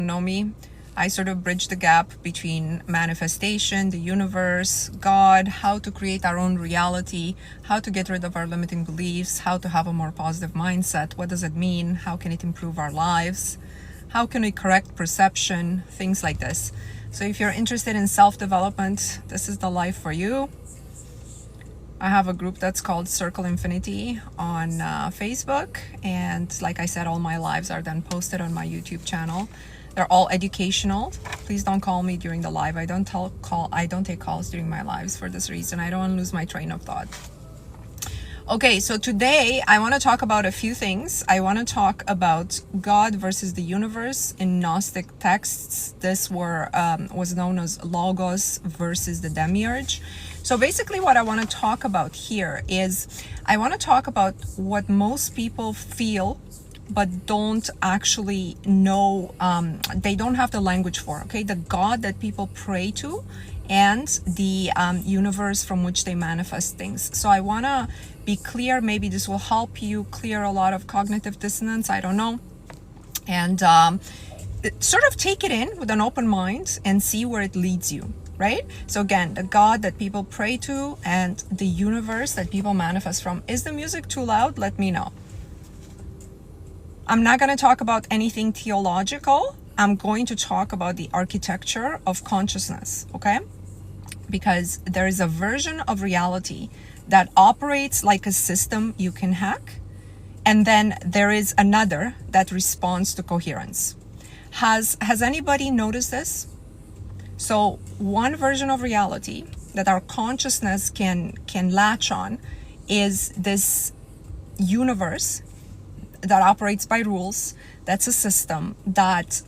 Know me, I sort of bridge the gap between manifestation, the universe, God, how to create our own reality, how to get rid of our limiting beliefs, how to have a more positive mindset. What does it mean? How can it improve our lives? How can we correct perception? Things like this. So if you're interested in self-development, this is the life for you. I have a group that's called Circle Infinity on Facebook. And like I said, all my lives are then posted on my YouTube channel. They're all educational. Please don't call me during the live. I don't take calls during my lives for this reason. I don't want to lose my train of thought. Okay, so today I want to talk about a few things. I want to talk about God versus the universe in Gnostic texts. This was known as Logos versus the Demiurge. So basically what I want to talk about here is I want to talk about what most people feel but don't actually know, they don't have the language for, okay? The God that people pray to and the universe from which they manifest things. So I want to be clear. Maybe this will help you clear a lot of cognitive dissonance, I don't know. And sort of take it in with an open mind and see where it leads you, right? So again, the God that people pray to and the universe that people manifest from. Is the music too loud? Let me know. I'm not going to talk about anything theological. I'm going to talk about the architecture of consciousness, okay? Because there is a version of reality that operates like a system you can hack. And then there is another that responds to coherence. Has anybody noticed this? So one version of reality that our consciousness can latch on is this universe that operates by rules. That's a system that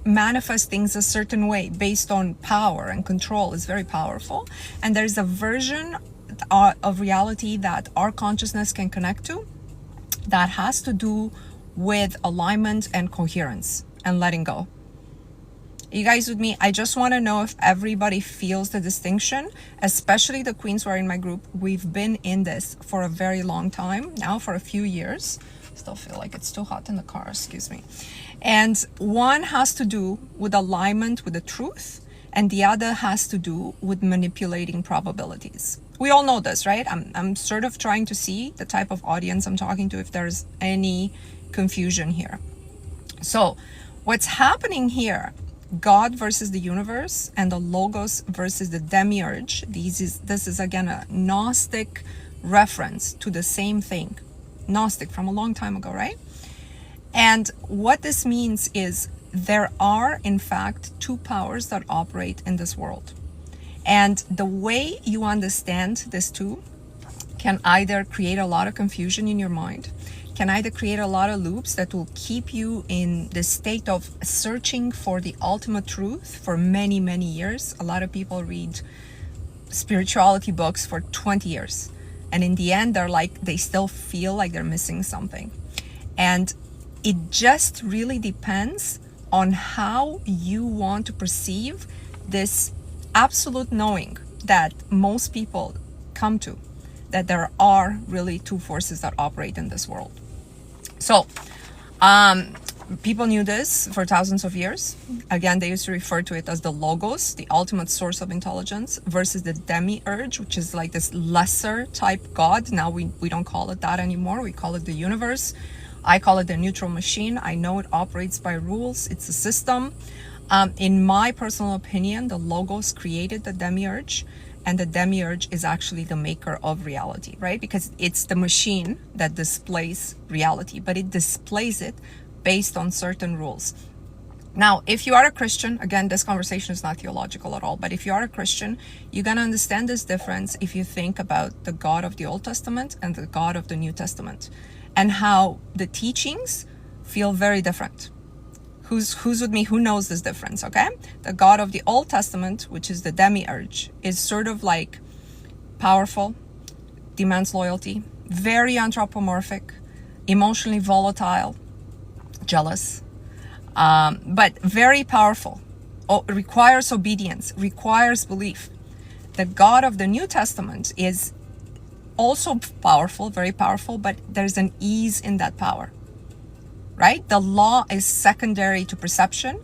manifests things a certain way based on power and control. Is very powerful. And there's a version of reality that our consciousness can connect to that has to do with alignment and coherence and letting go. You guys with me? I just want to know if everybody feels the distinction, especially the queens who are in my group. We've been in this for a very long time now, for a few years. Still feel like it's too hot in the car, excuse me. And one has to do with alignment with the truth, and the other has to do with manipulating probabilities. We all know this, right? I'm sort of trying to see the type of audience I'm talking to, if there's any confusion here. So what's happening here, God versus the universe and the Logos versus the Demiurge, this is again a Gnostic reference to the same thing. Gnostic from a long time ago, right? And what this means is there are, in fact, two powers that operate in this world. And the way you understand this two can either create a lot of confusion in your mind, can either create a lot of loops that will keep you in the state of searching for the ultimate truth for many, many years. A lot of people read spirituality books for 20 years. And in the end, they still feel like they're missing something. And it just really depends on how you want to perceive this absolute knowing that most people come to, that there are really two forces that operate in this world. So, people knew this for thousands of years. Again, they used to refer to it as the Logos, the ultimate source of intelligence, versus the Demiurge, which is like this lesser type God. Now we don't call it that anymore. We call it the universe. I call it the neutral machine. I know it operates by rules. It's a system. In my personal opinion, the Logos created the Demiurge, and the Demiurge is actually the maker of reality, right? Because it's the machine that displays reality, but it displays it based on certain rules. Now, if you are a Christian, again, this conversation is not theological at all, but if you are a Christian, you're going to understand this difference if you think about the God of the Old Testament and the God of the New Testament, and how the teachings feel very different. Who's with me? Who knows this difference, okay? The God of the Old Testament, which is the Demiurge, is sort of like powerful, demands loyalty, very anthropomorphic, emotionally volatile, jealous, but very powerful. Requires obedience, requires belief. The God of the New Testament is also powerful, very powerful, but there's an ease in that power. right? The law is secondary to perception,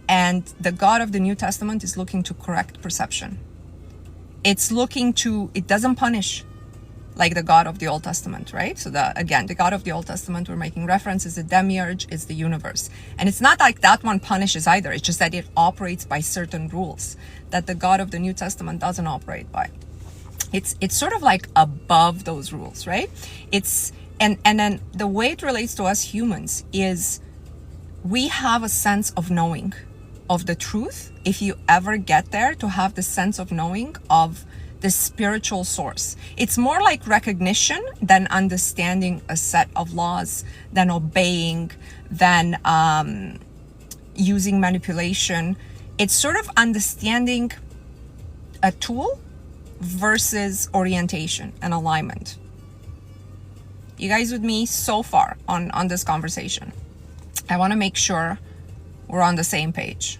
and the God of the New Testament is looking to correct perception. It doesn't punish like the God of the Old Testament, right? So the God of the Old Testament we're making reference is the Demiurge, is the universe. And it's not like that one punishes either. It's just that it operates by certain rules that the God of the New Testament doesn't operate by. It's sort of like above those rules, right? And then the way it relates to us humans is we have a sense of knowing of the truth. If you ever get there, to have the sense of knowing of the spiritual source, it's more like recognition than understanding a set of laws, than obeying, than using manipulation. It's sort of understanding a tool versus orientation and alignment. You guys with me so far on this conversation? I want to make sure we're on the same page.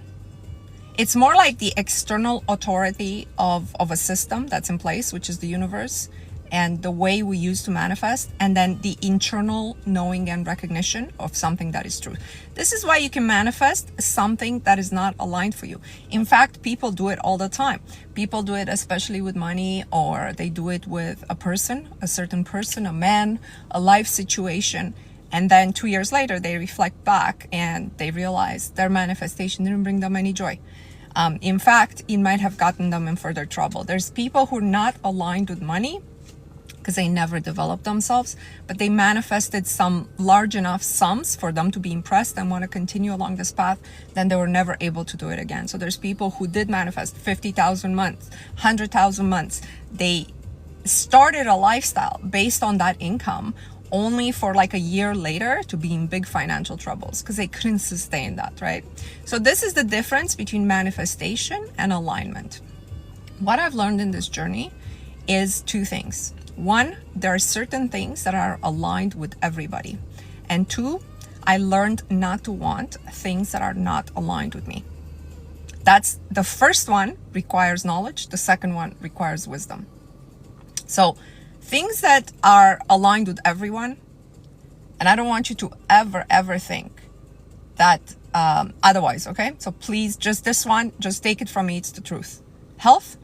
It's more like the external authority of a system that's in place, which is the universe, and the way we use to manifest, and then the internal knowing and recognition of something that is true. This is why you can manifest something that is not aligned for you. In fact, people do it all the time. People do it especially with money, or they do it with a person, a certain person, a man, a life situation. And then 2 years later, they reflect back and they realize their manifestation didn't bring them any joy. In fact, it might have gotten them in further trouble. There's people who are not aligned with money because they never developed themselves, but they manifested some large enough sums for them to be impressed and want to continue along this path. Then they were never able to do it again. So there's people who did manifest 50,000 months, 100,000 months. They started a lifestyle based on that income, only for like a year later to be in big financial troubles because they couldn't sustain that, right? So this is the difference between manifestation and alignment. What I've learned in this journey is two things. One, there are certain things that are aligned with everybody. And two, I learned not to want things that are not aligned with me. That's the first one requires knowledge. The second one requires wisdom. So things that are aligned with everyone, and I don't want you to ever think that otherwise, okay? So please, just this one, just take it from me, it's the truth. Health,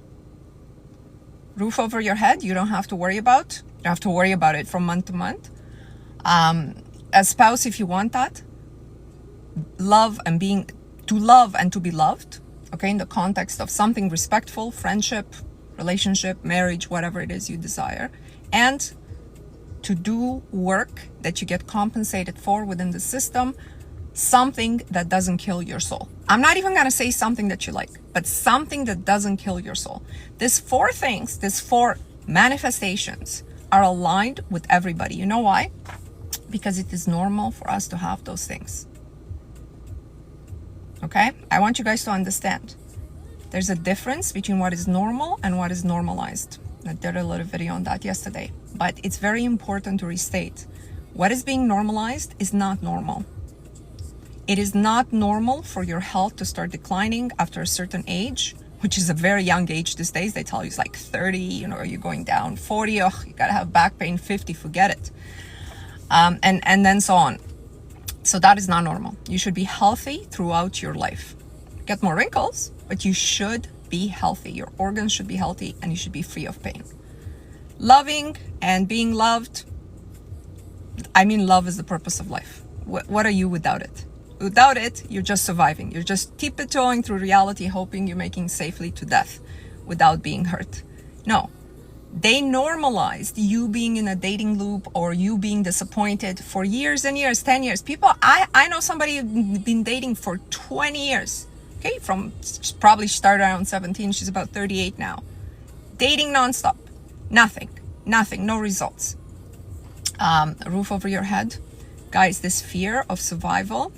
roof over your head, you don't have to worry about. You don't have to worry about it from month to month. A spouse, if you want that. Love and to be loved, okay? In the context of something respectful, friendship, relationship, marriage, whatever it is you desire. And to do work that you get compensated for within the system, something that doesn't kill your soul. I'm not even going to say something that you like, but something that doesn't kill your soul. These four things, these four manifestations are aligned with everybody. You know why? Because it is normal for us to have those things. Okay? I want you guys to understand. There's a difference between what is normal and what is normalized. I did a little video on that yesterday, but it's very important to restate. What is being normalized is not normal. It is not normal for your health to start declining after a certain age, which is a very young age these days. They tell you it's like 30, you're going down. 40, you gotta have back pain. 50, forget it. And then so on. So that is not normal. You should be healthy throughout your life. Get more wrinkles, but you should be healthy. Your organs should be healthy and you should be free of pain. Loving and being loved. Love is the purpose of life. What are you without it? Without it, you're just surviving. You're just tiptoeing through reality, hoping you're making safely to death without being hurt. No. They normalized you being in a dating loop or you being disappointed for years and years, 10 years. People, I know somebody who's been dating for 20 years. Okay, probably started around 17. She's about 38 now. Dating nonstop. Nothing, no results. A roof over your head. Guys, this fear of survival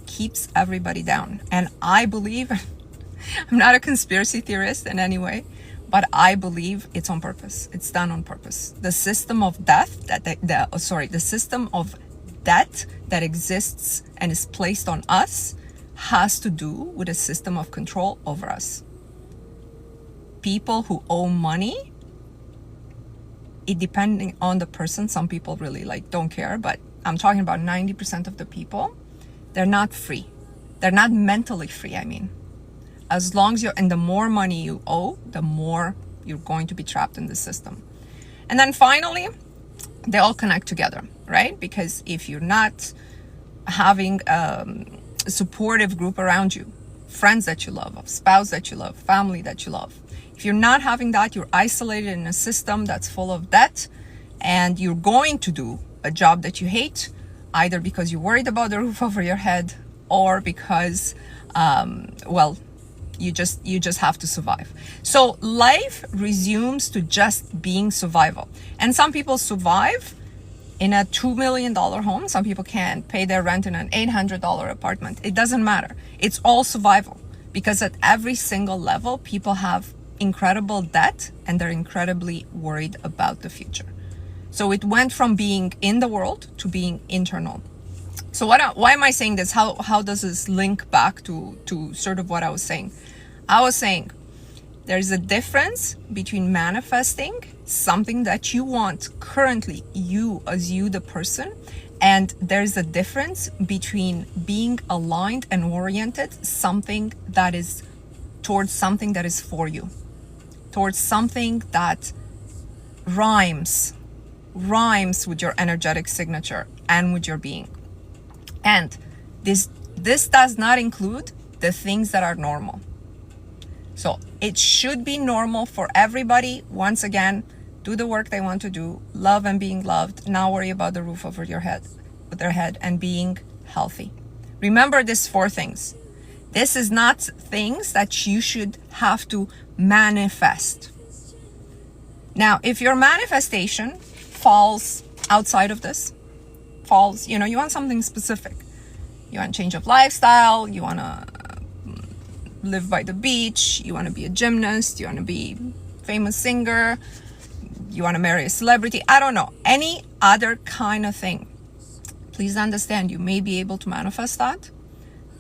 keeps everybody down. And I believe, I'm not a conspiracy theorist in any way, but I believe it's on purpose. It's done on purpose. The system of death, the system of debt that exists and is placed on us has to do with a system of control over us. People who owe money, it depending on the person, some people really don't care, but I'm talking about 90% of the people, they're not free. They're not mentally free, I mean. As long as and the more money you owe, the more you're going to be trapped in the system. And then finally, they all connect together, right? Because if you're not having a supportive group around you, friends that you love, a spouse that you love, family that you love, if you're not having that, you're isolated in a system that's full of debt, and you're going to do a job that you hate, either because you're worried about the roof over your head or because, you just have to survive. So life resumes to just being survival. And some people survive in a $2 million home. Some people can't pay their rent in an $800 apartment. It doesn't matter. It's all survival, because at every single level, people have incredible debt and they're incredibly worried about the future. So it went from being in the world to being internal. So why am I saying this? How does this link back to sort of what I was saying? I was saying there's a difference between manifesting something that you want currently, you as you the person, and there's a difference between being aligned and oriented something that is towards something that is for you, towards something that rhymes with your energetic signature and with your being. And this does not include the things that are normal. So it should be normal for everybody. Once again, do the work they want to do, love and being loved, not worry about the roof over your head, with their head, and being healthy. Remember these 4 things. This is not things that you should have to manifest. Now, if your manifestation falls outside of this, you want something specific. You want change of lifestyle, you want to live by the beach, you want to be a gymnast, you want to be a famous singer, you want to marry a celebrity, I don't know, any other kind of thing. Please understand, you may be able to manifest that,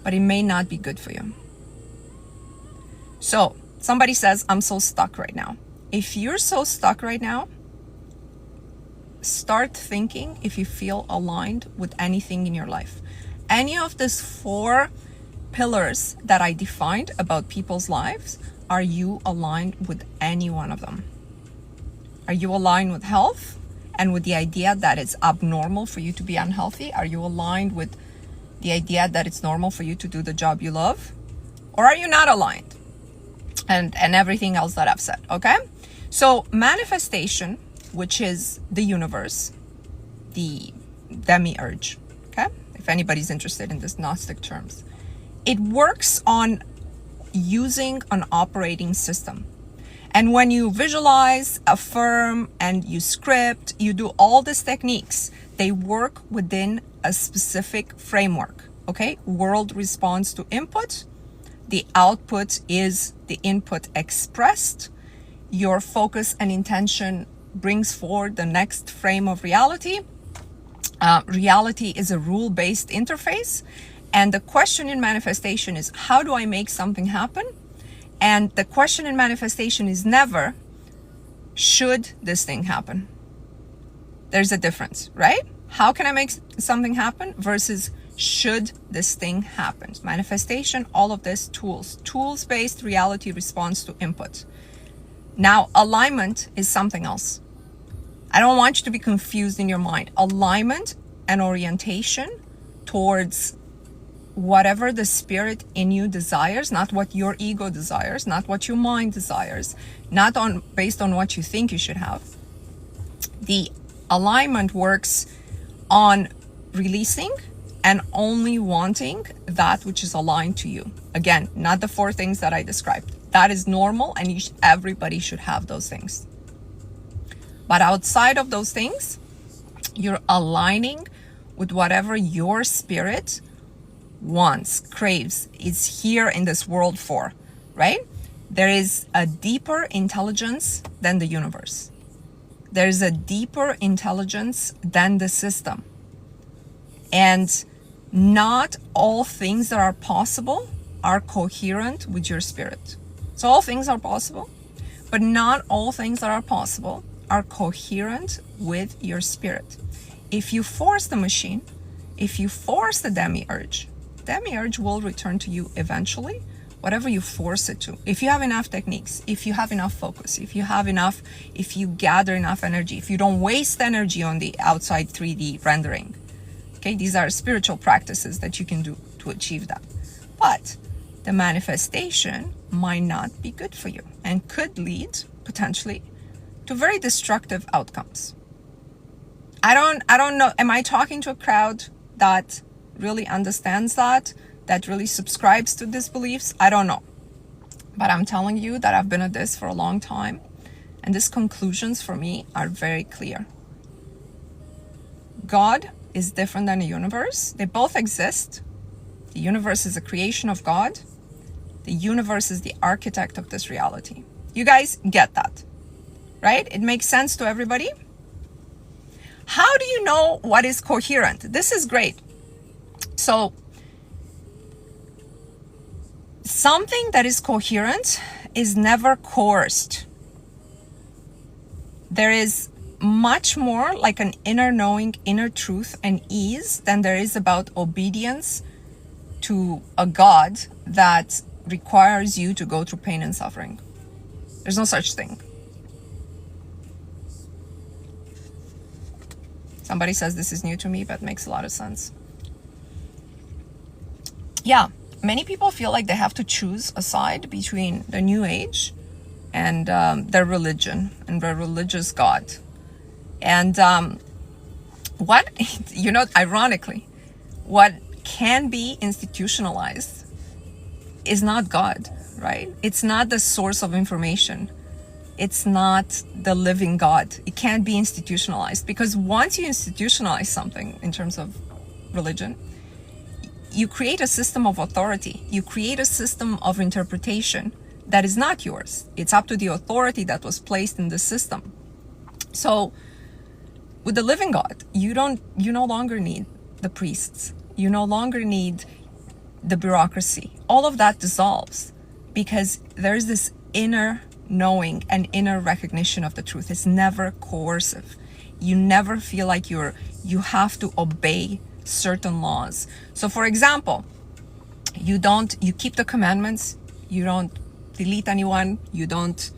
but it may not be good for you. So somebody says, I'm so stuck right now. If you're so stuck right now, start thinking if you feel aligned with anything in your life. Any of these 4 pillars that I defined about people's lives, are you aligned with any one of them? Are you aligned with health and with the idea that it's abnormal for you to be unhealthy? Are you aligned with the idea that it's normal for you to do the job you love? Or are you not aligned? And everything else that I've said, okay? So manifestation, which is the universe, the Demiurge, okay? If anybody's interested in this Gnostic terms. It works on using an operating system. And when you visualize, affirm, and you script, you do all these techniques, they work within a specific framework, okay? World responds to input. The output is the input expressed. Your focus and intention brings forward the next frame of reality. Reality is a rule-based interface. And the question in manifestation is, how do I make something happen? And the question in manifestation is never, should this thing happen? There's a difference, right? How can I make something happen versus should this thing happen? Manifestation, all of this tools-based reality response to input. Now, alignment is something else. I don't want you to be confused in your mind. Alignment and orientation towards whatever the spirit in you desires, not what your ego desires, not what your mind desires, not based on what you think you should have. The alignment works on releasing and only wanting that which is aligned to you. Again, not the 4 things that I described. That is normal, and everybody should have those things. But outside of those things, you're aligning with whatever your spirit wants, craves, is here in this world for, right? There is a deeper intelligence than the universe. There is a deeper intelligence than the system. And not all things that are possible are coherent with your spirit. So all things are possible, but not all things that are possible are coherent with your spirit. If you force the machine, if you force the demiurge will return to you eventually, whatever you force it to. If you have enough techniques, if you have enough focus, if you gather enough energy, if you don't waste energy on the outside 3D rendering. Okay, these are spiritual practices that you can do to achieve that. But the manifestation might not be good for you and could lead potentially to very destructive outcomes. I don't know. Am I talking to a crowd that really understands that really subscribes to these beliefs? I don't know. But I'm telling you that I've been at this for a long time, and these conclusions for me are very clear. God is different than the universe. They both exist. The universe is a creation of God. The universe is the architect of this reality. You guys get that, right? It makes sense to everybody. How do you know what is coherent? This is great. So, something that is coherent is never coerced. There is much more like an inner knowing, inner truth and ease than there is about obedience to a God that requires you to go through pain and suffering. There's no such thing. Somebody says this is new to me, but makes a lot of sense. Yeah, many people feel like they have to choose a side between the New Age and their religion and their religious God. And ironically, what can be institutionalized is not God, right? It's not the source of information. It's not the living God. It can't be institutionalized, because once you institutionalize something in terms of religion, you create a system of authority. You create a system of interpretation that is not yours. It's up to the authority that was placed in the system. So with the living God, you no longer need the priests. You no longer need the bureaucracy. All of that dissolves because there's this inner knowing and inner recognition of the truth. It's never coercive. You never feel like you have to obey certain laws. So for example, you keep the commandments, you don't delete anyone, you don't,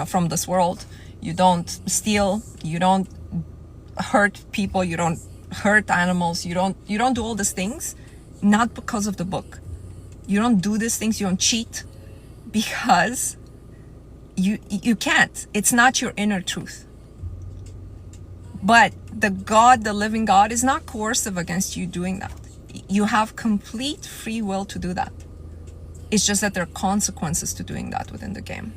from this world, you don't steal, you don't hurt people, you don't hurt animals, you don't do all these things, not because of the book. You don't do these things, you don't cheat, because you can't. It's not your inner truth. But the God, the living God, is not coercive against you doing that. You have complete free will to do that. It's just that there are consequences to doing that within the game.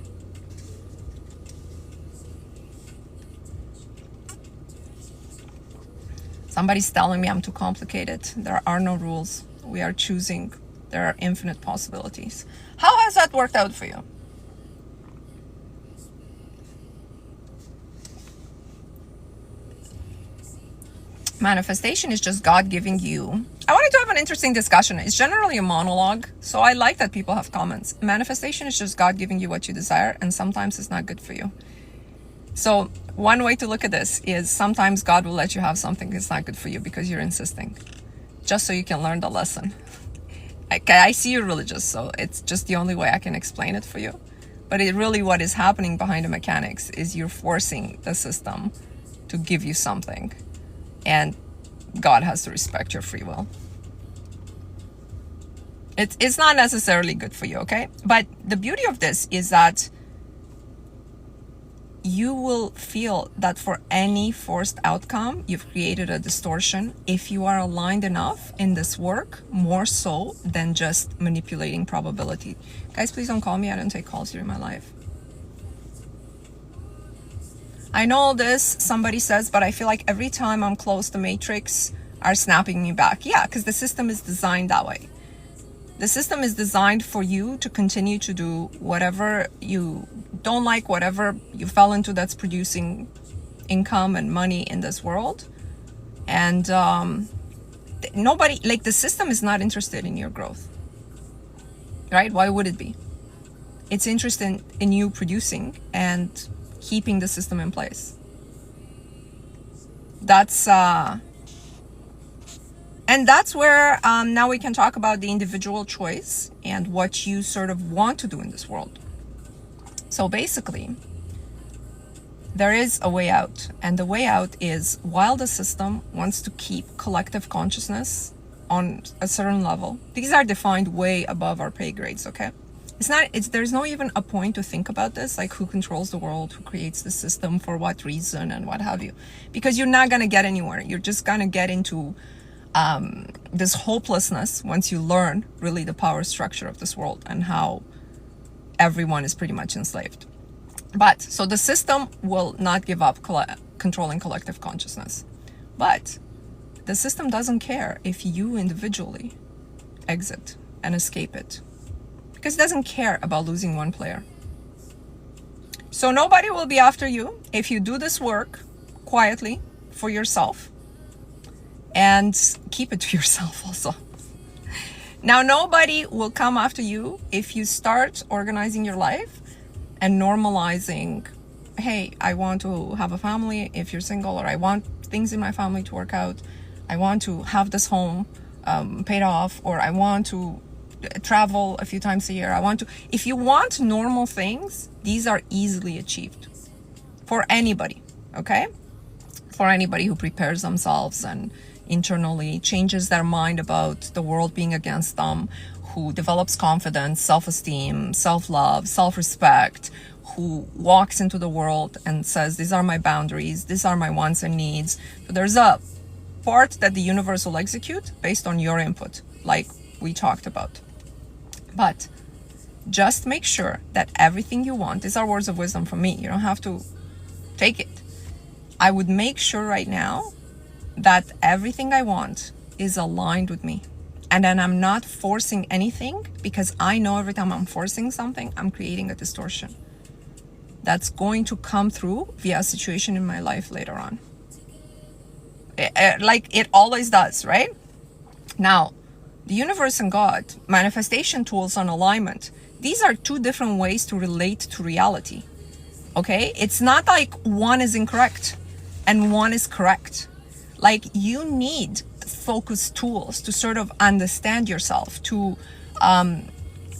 Somebody's telling me I'm too complicated. There are no rules. We are choosing. There are infinite possibilities. How has that worked out for you? Manifestation is just God giving you. I wanted to have an interesting discussion. It's generally a monologue, so I like that people have comments. Manifestation is just God giving you what you desire, and sometimes it's not good for you. So one way to look at this is sometimes God will let you have something that's not good for you because you're insisting, just so you can learn the lesson. I see you're religious, so it's just the only way I can explain it for you. But what is happening behind the mechanics is you're forcing the system to give you something. And God has to respect your free will. It's not necessarily good for you, okay? But the beauty of this is that you will feel that for any forced outcome, you've created a distortion if you are aligned enough in this work, more so than just manipulating probability. Guys, please don't call me. I don't take calls during my life. I know all this, somebody says, but I feel like every time I'm close, the matrix are snapping me back. Yeah, because the system is designed that way. The system is designed for you to continue to do whatever you don't like, whatever you fell into that's producing income and money in this world. And nobody, like the system is not interested in your growth, right? Why would it be? It's interested in you producing and keeping the system in place. that's and that's where now we can talk about the individual choice and what you sort of want to do in this world. So basically, there is a way out, and the way out is, while the system wants to keep collective consciousness on a certain level, these are defined way above our pay grades, okay? There's no even a point to think about this, like who controls the world, who creates the system, for what reason, and what have you, because you're not going to get anywhere. You're just going to get into this hopelessness once you learn really the power structure of this world and how everyone is pretty much enslaved. But so the system will not give up controlling collective consciousness, but the system doesn't care if you individually exit and escape it, because it doesn't care about losing one player. So nobody will be after you if you do this work quietly for yourself, and keep it to yourself also. Now, nobody will come after you if you start organizing your life and normalizing, hey, I want to have a family if you're single, or I want things in my family to work out, I want to have this home paid off, or I want to travel a few times a year. If you want normal things, these are easily achieved for anybody, okay? For anybody who prepares themselves and internally changes their mind about the world being against them, who develops confidence, self-esteem, self-love, self-respect, who walks into the world and says, these are my boundaries, these are my wants and needs. So there's a part that the universe will execute based on your input, like we talked about. But just make sure that everything you want, these are words of wisdom from me, you don't have to take it. I would make sure right now that everything I want is aligned with me. And then I'm not forcing anything, because I know every time I'm forcing something, I'm creating a distortion that's going to come through via a situation in my life later on. Like it always does, right? Now, the universe and God, manifestation tools on alignment, these are two different ways to relate to reality, okay? It's not like one is incorrect and one is correct. Like, you need focus tools to sort of understand yourself, to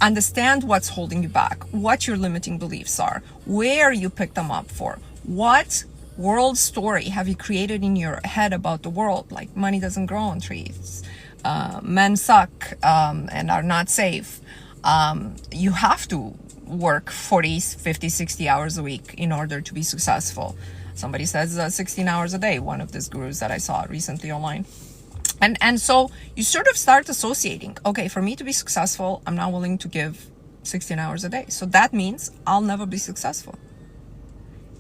understand what's holding you back, what your limiting beliefs are, where you pick them up for, what world story have you created in your head about the world, like money doesn't grow on trees, men suck and are not safe, you have to work 40, 50, 60 hours a week in order to be successful. Somebody says 16 hours a day, one of these gurus that I saw recently online. And so you sort of start associating, okay, for me to be successful, I'm not willing to give 16 hours a day. So that means I'll never be successful.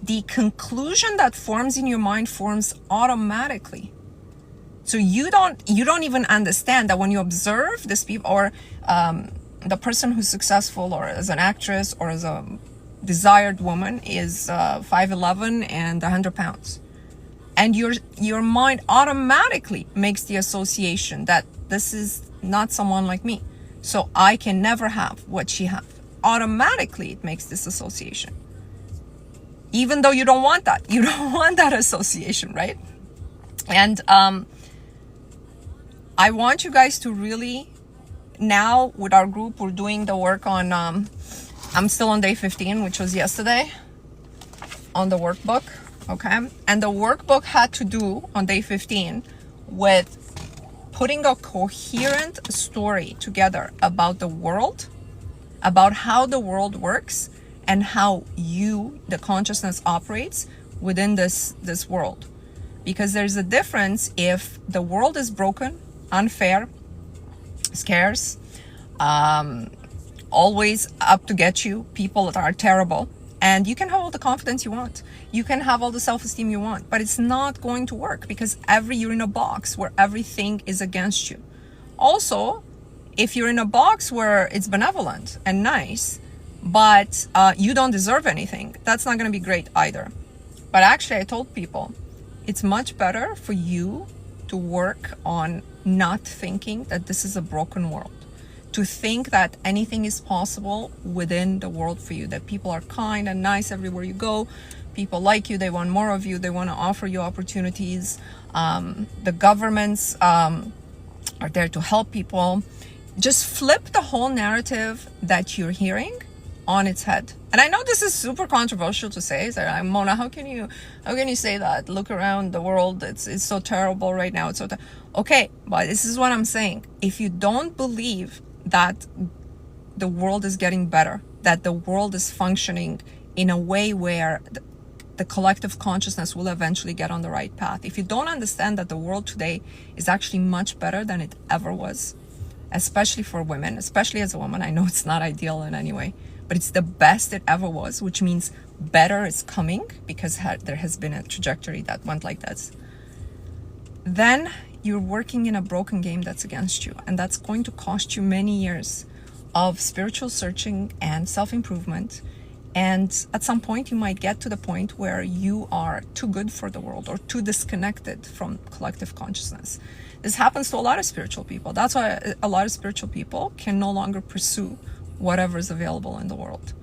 The conclusion that forms in your mind forms automatically. So you don't even understand that when you observe this people, or the person who's successful, or as an actress, or as a desired woman, is 5'11" and 100 pounds. And your mind automatically makes the association that this is not someone like me, so I can never have what she has. Automatically it makes this association, even though you don't want that. You don't want that association, right? And I want you guys to really, now with our group, we're doing the work on, I'm still on day 15, which was yesterday, on the workbook. Okay, and the workbook had to do on day 15 with putting a coherent story together about the world, about how the world works, and how you, the consciousness, operates within this world. Because there's a difference if the world is broken, unfair, scarce, always up to get you, people that are terrible. And you can have all the confidence you want. You can have all the self-esteem you want, but it's not going to work, because you're in a box where everything is against you. Also, if you're in a box where it's benevolent and nice, but you don't deserve anything, that's not going to be great either. But actually, I told people, it's much better for you to work on not thinking that this is a broken world. To think that anything is possible within the world for you, that people are kind and nice everywhere you go, People like you, they want more of you, they want to offer you opportunities. The governments are there to help people. Just flip the whole narrative that you're hearing on its head. And I know this is super controversial to say. So, Mona, how can you say that? Look around the world, it's so terrible right now. It's so okay, but this is what I'm saying. If you don't believe that the world is getting better, that the world is functioning in a way where the collective consciousness will eventually get on the right path, if you don't understand that the world today is actually much better than it ever was, especially for women, especially as a woman, I know it's not ideal in any way, but it's the best it ever was, which means better is coming because there has been a trajectory that went like this, then you're working in a broken game that's against you, and that's going to cost you many years of spiritual searching and self-improvement. And at some point you might get to the point where you are too good for the world or too disconnected from collective consciousness. This happens to a lot of spiritual people. That's why a lot of spiritual people can no longer pursue whatever is available in the world.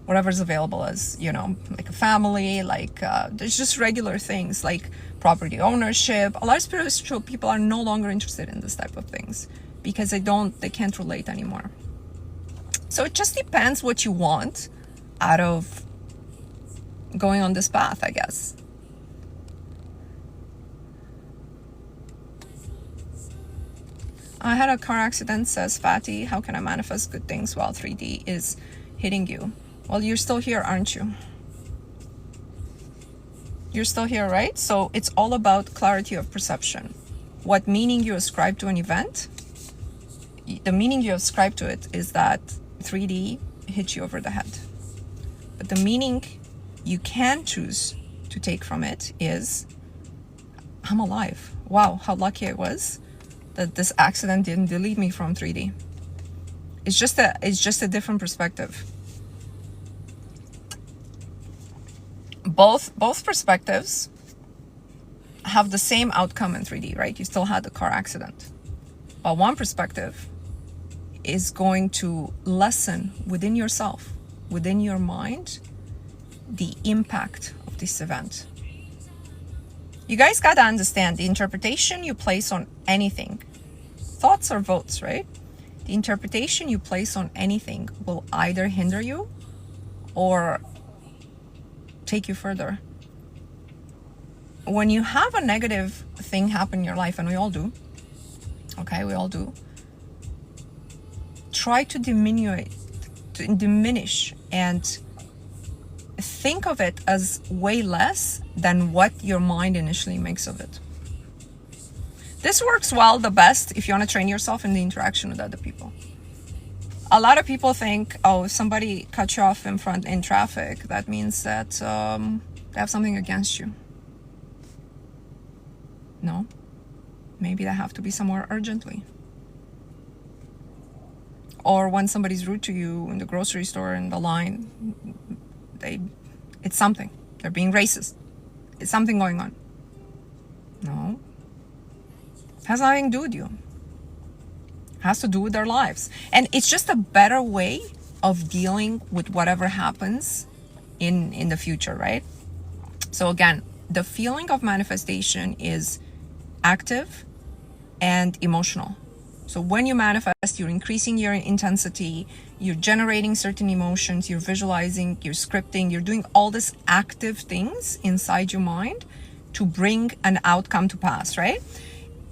Whatever is available as, like a family, like there's just regular things like property ownership. A lot of spiritual people are no longer interested in this type of things because they can't relate anymore. So it just depends what you want out of going on this path, I guess. I had a car accident, says Fatty. How can I manifest good things while 3D is hitting you? Well, you're still here, aren't you? You're still here, right? So it's all about clarity of perception. What meaning you ascribe to an event, the meaning you ascribe to it is that 3D hit you over the head. But the meaning you can choose to take from it is, I'm alive. Wow, how lucky I was that this accident didn't delete me from 3D. It's just a different perspective. Both perspectives have the same outcome in 3D, right? You still had the car accident. But one perspective is going to lessen within yourself, within your mind, the impact of this event. You guys gotta understand the interpretation you place on anything. Thoughts are votes, right? The interpretation you place on anything will either hinder you or take you further. When you have a negative thing happen in your life, and we all do, okay, we all do, try to diminish and think of it as way less than what your mind initially makes of it. This works well the best if you want to train yourself in the interaction with other people. A lot of people think, oh, if somebody cuts you off in traffic, that means that they have something against you. No, maybe they have to be somewhere urgently. Or when somebody's rude to you in the grocery store in the line, it's something. They're being racist. It's something going on. No. It has nothing to do with you. It has to do with their lives. And it's just a better way of dealing with whatever happens in the future, right? So again, the feeling of manifestation is active and emotional. So when you manifest, you're increasing your intensity, you're generating certain emotions, you're visualizing, you're scripting, you're doing all these active things inside your mind to bring an outcome to pass, right?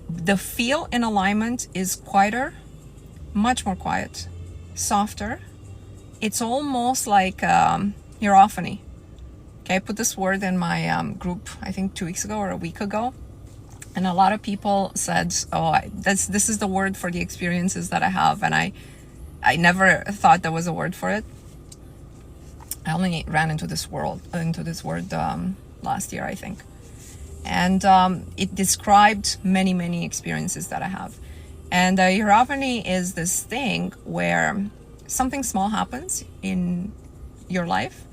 The feel in alignment is quieter, much more quiet, softer. It's almost like hierophany. Okay, I put this word in my group, I think 2 weeks ago or a week ago. And a lot of people said, oh, this is the word for the experiences that I have. And I never thought there was a word for it. I only ran into this word last year, I think. And it described many, many experiences that I have. And hierophany is this thing where something small happens in your life,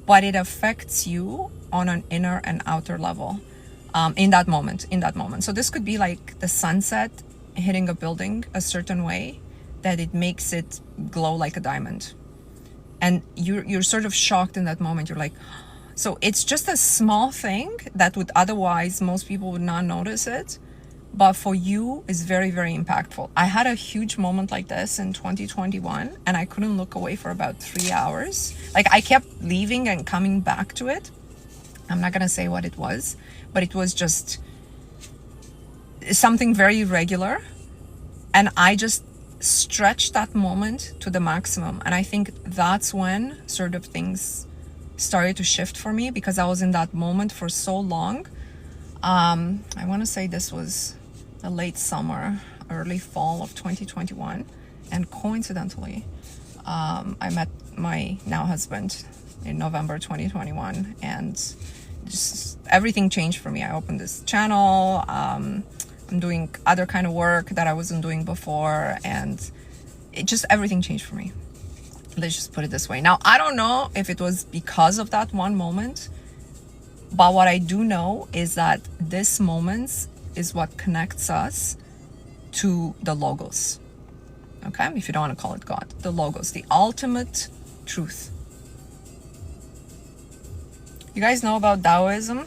but it affects you on an inner and outer level. In that moment. So this could be like the sunset hitting a building a certain way that it makes it glow like a diamond. And you're sort of shocked in that moment. You're like, So it's just a small thing that would otherwise most people would not notice it, but for you is very, very impactful. I had a huge moment like this in 2021 and I couldn't look away for about 3 hours. Like I kept leaving and coming back to it. I'm not gonna say what it was, but it was just something very regular. And I just stretched that moment to the maximum. And I think that's when sort of things started to shift for me, because I was in that moment for so long. I want to say this was the late summer, early fall of 2021. And coincidentally, I met my now husband in November 2021, and just everything changed for me. I opened this channel. I'm doing other kind of work that I wasn't doing before, and it just, everything changed for me. Let's just put it this way. Now, I don't know if it was because of that one moment, but what I do know is that this moment is what connects us to the Logos. Okay? If you don't want to call it God, the Logos, the ultimate truth. You guys know about Taoism?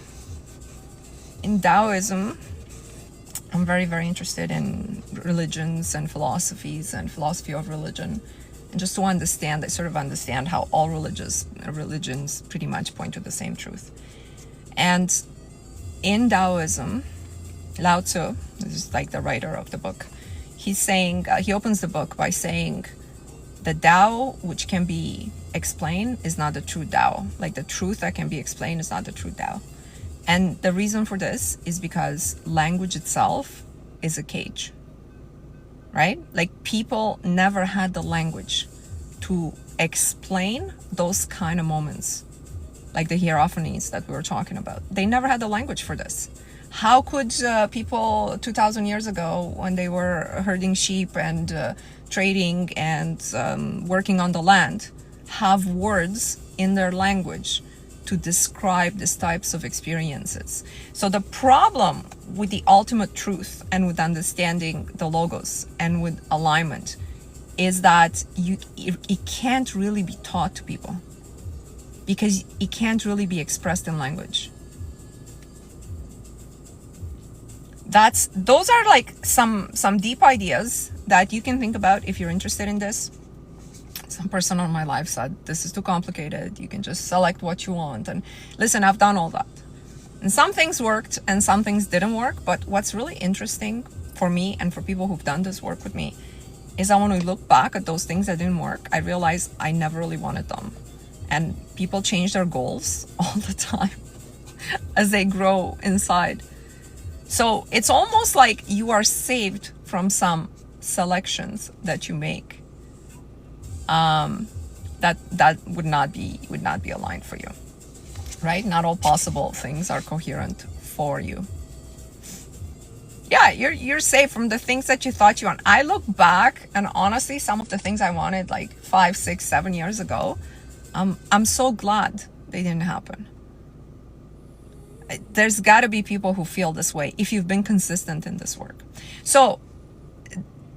In Taoism, I'm very, very interested in religions and philosophies and philosophy of religion. And just to understand, I sort of understand how all religions pretty much point to the same truth. And in Taoism, Lao Tzu, this is like the writer of the book, he's saying, he opens the book by saying, the Tao which can be explained is not the true Tao. Like the truth that can be explained is not the true Tao. And the reason for this is because language itself is a cage, right? Like people never had the language to explain those kind of moments, like the hierophanies that we were talking about. They never had the language for this. How could people 2,000 years ago, when they were herding sheep and trading and working on the land, have words in their language to describe these types of experiences? So the problem with the ultimate truth and with understanding the Logos and with alignment is that it can't really be taught to people, because it can't really be expressed in language. Those are like some deep ideas that you can think about if you're interested in this. Some person on my live said, this is too complicated. You can just select what you want. And listen, I've done all that. And some things worked and some things didn't work. But what's really interesting for me and for people who've done this work with me is that when we look back at those things that didn't work, I realized I never really wanted them. And people change their goals all the time as they grow inside. So it's almost like you are saved from some selections that you make. That would not be aligned for you, right? Not all possible things are coherent for you. Yeah, you're safe from the things that you thought you want. I look back and honestly, some of the things I wanted like 5, 6, 7 years ago, I'm so glad they didn't happen. There's got to be people who feel this way if you've been consistent in this work. So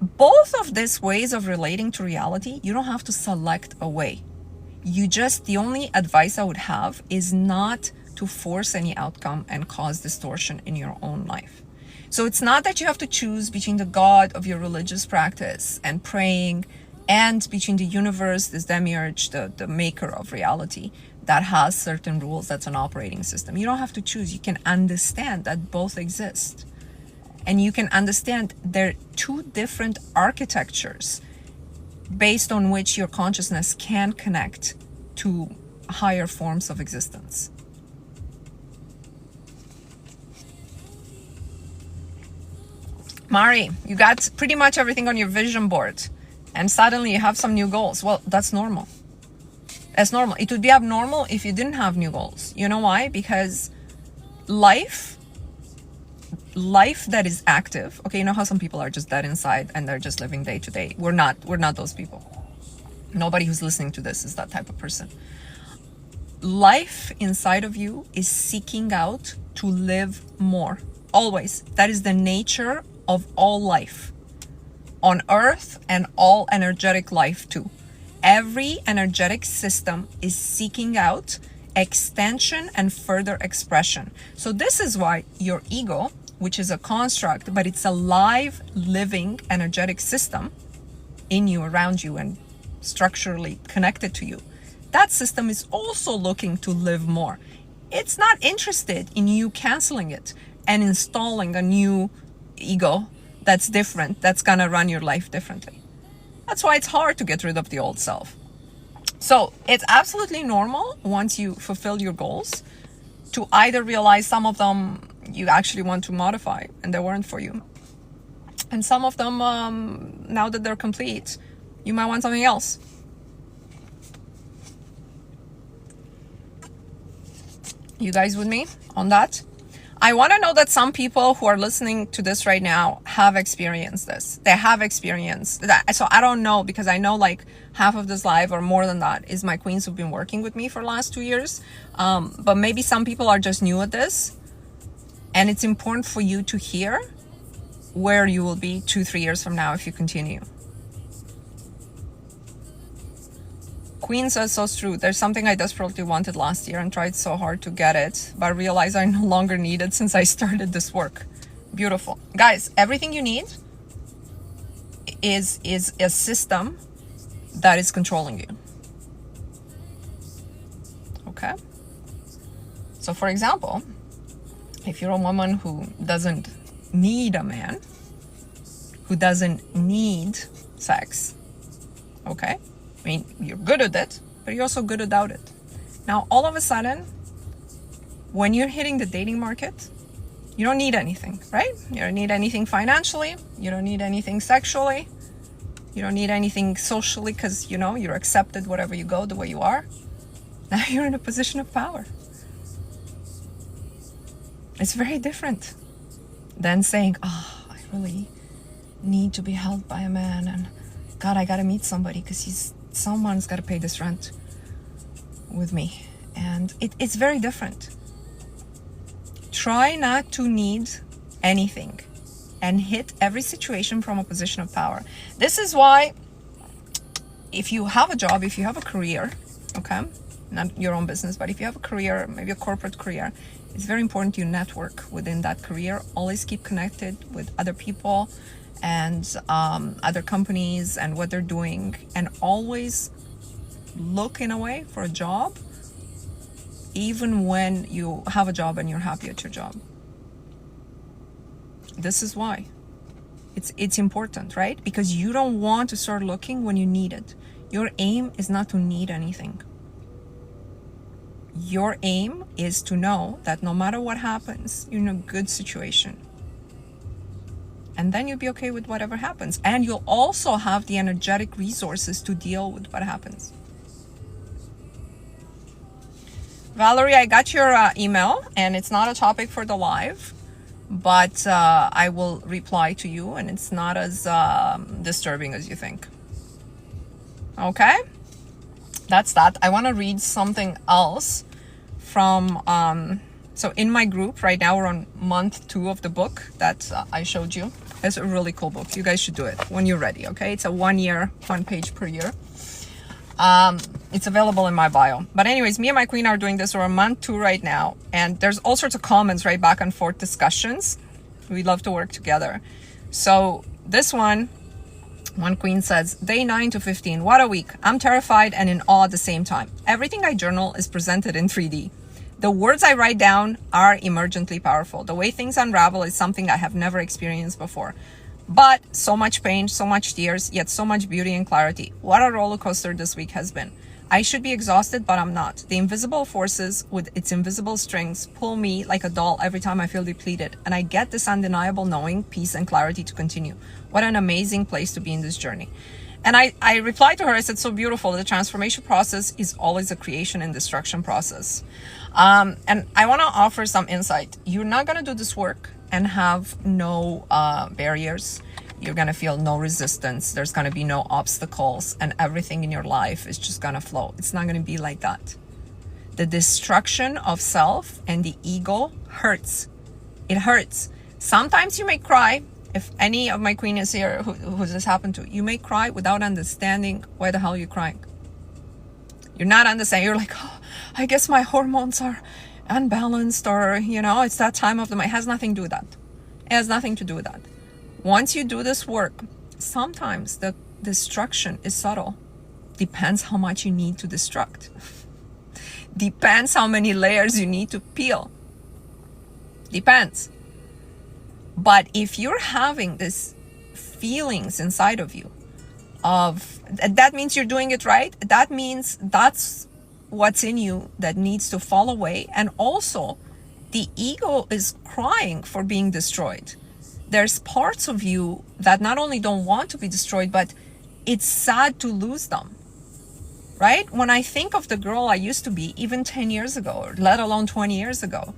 both of these ways of relating to reality, you don't have to select a way. The only advice I would have is not to force any outcome and cause distortion in your own life. So it's not that you have to choose between the God of your religious practice and praying and between the universe, this Demiurge, the maker of reality, that has certain rules, that's an operating system. You don't have to choose. You can understand that both exist. And you can understand they're two different architectures based on which your consciousness can connect to higher forms of existence. Mari, you got pretty much everything on your vision board and suddenly you have some new goals. Well, that's normal. That's normal. It would be abnormal if you didn't have new goals. You know why? Because life that is active, okay, you know how some people are just dead inside and they're just living day to day. We're not those people. Nobody who's listening to this is that type of person. Life inside of you is seeking out to live more. Always. That is the nature of all life on earth and all energetic life too. Every energetic system is seeking out extension and further expression. So this is why your ego, which is a construct, but it's a live, living, energetic system in you, around you, and structurally connected to you. That system is also looking to live more. It's not interested in you canceling it and installing a new ego that's different, that's gonna run your life differently. That's why it's hard to get rid of the old self. So it's absolutely normal once you fulfill your goals to either realize some of them you actually want to modify and they weren't for you. And some of them, now that they're complete, you might want something else. You guys with me on that? I want to know that some people who are listening to this right now have experienced this. They have experienced that. So I don't know, because I know like half of this live or more than that is my queens who've been working with me for the last 2 years. But maybe some people are just new at this. And it's important for you to hear where you will be 2-3 years from now if you continue. Queen says, so true. There's something I desperately wanted last year and tried so hard to get it, but realized I no longer need it since I started this work. Beautiful. Guys, everything you need is a system that is controlling you. Okay? So for example, if you're a woman who doesn't need a man, who doesn't need sex, okay? I mean, you're good at it, but you're also good without it. Now, all of a sudden, when you're hitting the dating market, you don't need anything, right? You don't need anything financially. You don't need anything sexually. You don't need anything socially because, you know, you're accepted wherever you go the way you are. Now you're in a position of power. It's very different than saying, oh, I really need to be held by a man and God, I got to meet somebody because someone's got to pay this rent with me. And it's very different. Try not to need anything and hit every situation from a position of power. This is why if you have a job, if you have a career, okay, not your own business, but if you have a career, maybe a corporate career, it's very important you network within that career. Always keep connected with other people and other companies and what they're doing, and always look in a way for a job even when you have a job and you're happy at your job. This is why it's important, right? Because you don't want to start looking when you need it. Your aim is not to need anything. Your aim is to know that no matter what happens, you're in a good situation. And then you'll be okay with whatever happens. And you'll also have the energetic resources to deal with what happens. Valerie, I got your email, and it's not a topic for the live, but I will reply to you, and it's not as disturbing as you think. Okay? That's that. I want to read something else from... So in my group right now, we're on month 2 of the book that I showed you. It's a really cool book. You guys should do it when you're ready, okay? It's a 1 year, 1 page per year. It's available in my bio. But anyways, me and my queen are doing this. We're on month 2 right now. And there's all sorts of comments, right? Back and forth discussions. We love to work together. So this one queen says, day 9 to 15. What a week. I'm terrified and in awe at the same time. Everything I journal is presented in 3D. The words I write down are emergently powerful. The way things unravel is something I have never experienced before. But so much pain, so much tears, yet so much beauty and clarity. What a roller coaster this week has been. I should be exhausted, but I'm not. The invisible forces with its invisible strings pull me like a doll every time I feel depleted. And I get this undeniable knowing, peace, and clarity to continue. What an amazing place to be in this journey. And I replied to her, I said, so beautiful. The transformation process is always a creation and destruction process. And I want to offer some insight. You're not going to do this work and have no barriers. You're going to feel no resistance. There's going to be no obstacles, and everything in your life is just going to flow. It's not going to be like that. The destruction of self and the ego hurts. It hurts. Sometimes you may cry. If any of my queen is here who this happened to, you may cry without understanding why the hell you're crying. You're not understanding. You're like, oh, I guess my hormones are unbalanced, or, it's that time of the month. It has nothing to do with that. It has nothing to do with that. Once you do this work, sometimes the destruction is subtle. Depends how much you need to destruct. Depends how many layers you need to peel. Depends. But if you're having this feelings inside of you that means you're doing it right. That means that's what's in you that needs to fall away. And also the ego is crying for being destroyed. There's parts of you that not only don't want to be destroyed, but it's sad to lose them, right? When I think of the girl I used to be, even 10 years ago, or let alone 20 years ago,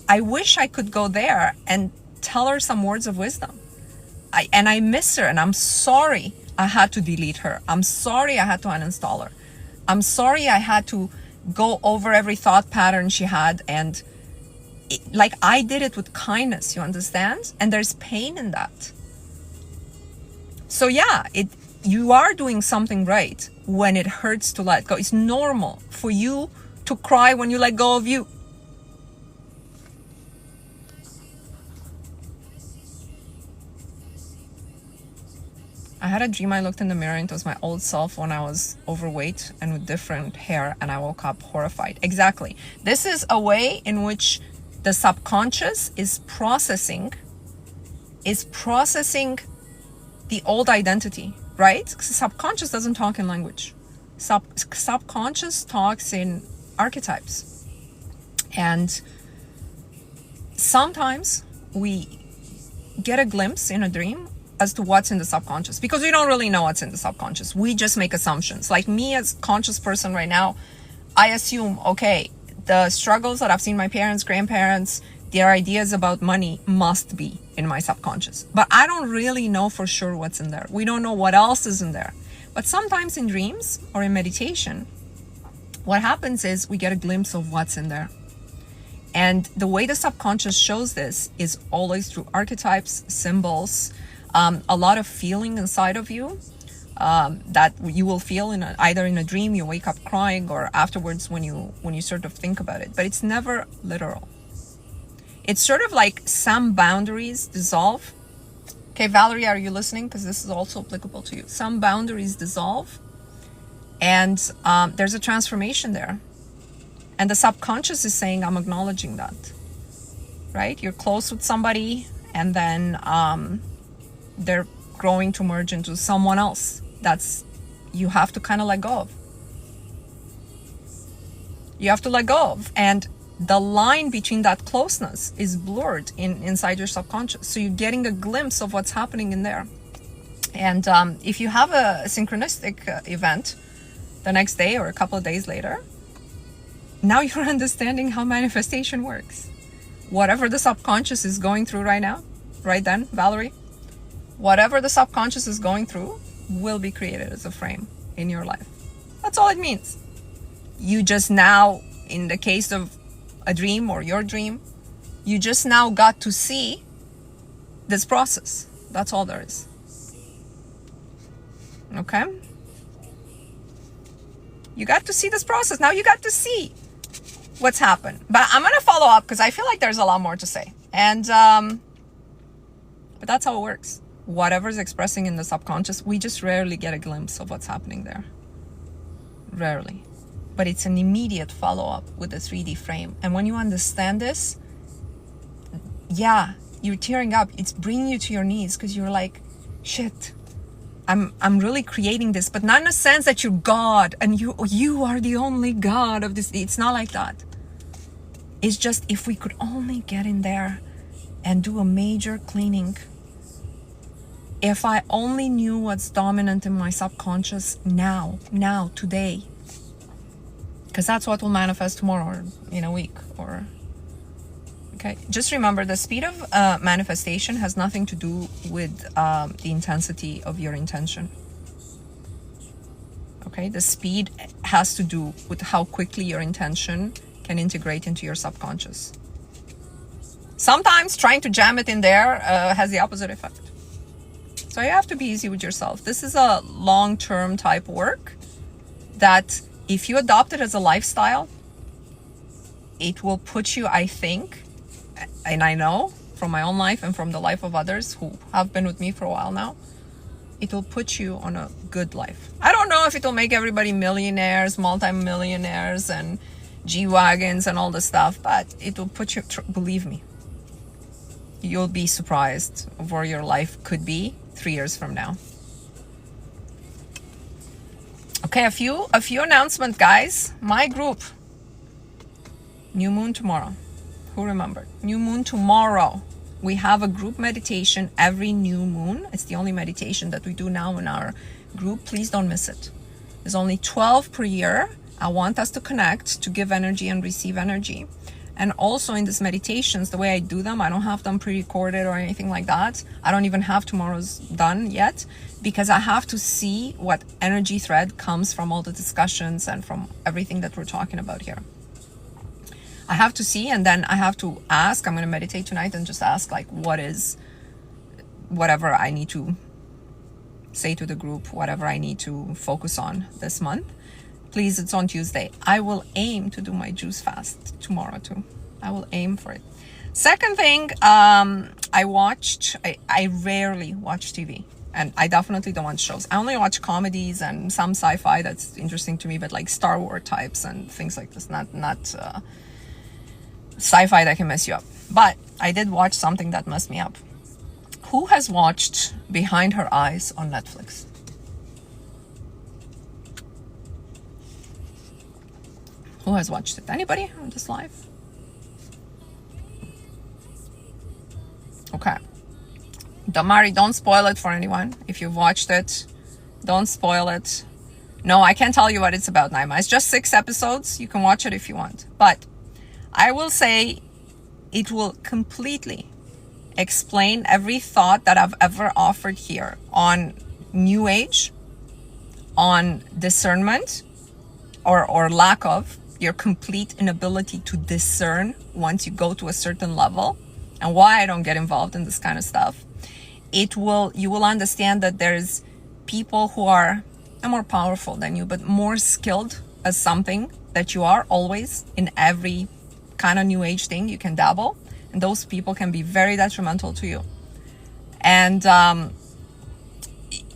I wish I could go there and tell her some words of wisdom. I miss her, and I'm sorry I had to delete her. I'm sorry I had to uninstall her. I'm sorry I had to go over every thought pattern she had, and I did it with kindness, you understand? And there's pain in that. So yeah, you are doing something right when it hurts to let go. It's normal for you to cry when you let go of you. I had a dream I looked in the mirror and it was my old self when I was overweight and with different hair, and I woke up horrified. Exactly. This is a way in which the subconscious is processing the old identity, right? Subconscious doesn't talk in language. Subconscious talks in archetypes. And sometimes we get a glimpse in a dream as to what's in the subconscious, because we don't really know what's in the subconscious. We just make assumptions. Like me as a conscious person right now, I assume, okay, the struggles that I've seen my parents, grandparents, their ideas about money must be in my subconscious. But I don't really know for sure what's in there. We don't know what else is in there. But sometimes in dreams or in meditation, what happens is we get a glimpse of what's in there. And the way the subconscious shows this is always through archetypes, symbols, a lot of feeling inside of you that you will feel either in a dream, you wake up crying, or afterwards when you sort of think about it. But it's never literal. It's sort of like some boundaries dissolve. Okay, Valerie, are you listening? Because this is also applicable to you. Some boundaries dissolve, and there's a transformation there. And the subconscious is saying, I'm acknowledging that, right? You're close with somebody, and then they're growing to merge into someone else. You have to kind of let go of. You have to let go of. And the line between that closeness is blurred inside your subconscious. So you're getting a glimpse of what's happening in there. And if you have a synchronistic event the next day or a couple of days later, now you're understanding how manifestation works. Whatever the subconscious is going through right now, right then, Valerie, whatever the subconscious is going through will be created as a frame in your life. That's all it means. You just now, in the case of a dream or your dream, you just now got to see this process. That's all there is. Okay? You got to see this process. Now you got to see what's happened. But I'm going to follow up because I feel like there's a lot more to say. And, but that's how it works. Whatever's expressing in the subconscious, we just rarely get a glimpse of what's happening there. Rarely. But it's an immediate follow-up with the 3D frame. And when you understand this, yeah, you're tearing up. It's bringing you to your knees because you're like, shit, I'm really creating this, but not in a sense that you're God and you are the only God of this. It's not like that. It's just if we could only get in there and do a major cleaning. If I only knew what's dominant in my subconscious now, today, because that's what will manifest tomorrow or in a week or... Okay, just remember the speed of manifestation has nothing to do with the intensity of your intention. Okay, the speed has to do with how quickly your intention can integrate into your subconscious. Sometimes trying to jam it in there has the opposite effect. So you have to be easy with yourself. This is a long-term type work that if you adopt it as a lifestyle, it will put you, I think, and I know from my own life and from the life of others who have been with me for a while now, it will put you on a good life. I don't know if it will make everybody millionaires, multi-millionaires, and G-Wagons and all this stuff, but it will put you, believe me, you'll be surprised of where your life could be 3 years from now. Okay, a few announcements, guys. My group, new moon tomorrow. Who remembered? New moon tomorrow. We have a group meditation every new moon. It's the only meditation that we do now in our group. Please don't miss it. There's only 12 per year. I want us to connect, to give energy and receive energy. And also in these meditations, the way I do them, I don't have them pre-recorded or anything like that. I don't even have tomorrow's done yet, because I have to see what energy thread comes from all the discussions and from everything that we're talking about here. I have to see, and then I have to ask. I'm going to meditate tonight and just ask, like, what is, whatever I need to say to the group, whatever I need to focus on this month. Please, it's on Tuesday. I will aim to do my juice fast tomorrow too. I will aim for it. Second thing, I rarely watch TV, and I definitely don't watch shows. I only watch comedies and some sci-fi that's interesting to me, but like Star Wars types and things like this, not sci-fi that can mess you up. But I did watch something that messed me up. Who has watched Behind Her Eyes on Netflix? Who has watched it? Anybody on this live? Okay. Damari, don't spoil it for anyone. If you've watched it, don't spoil it. No, I can't tell you what it's about, Naima. It's just 6 episodes. You can watch it if you want. But I will say it will completely explain every thought that I've ever offered here on New Age, on discernment, or lack of, your complete inability to discern once you go to a certain level, and why I don't get involved in this kind of stuff. You will understand that there's people who are more powerful than you, but more skilled as something that you are always in every kind of New Age thing you can dabble, and those people can be very detrimental to you. And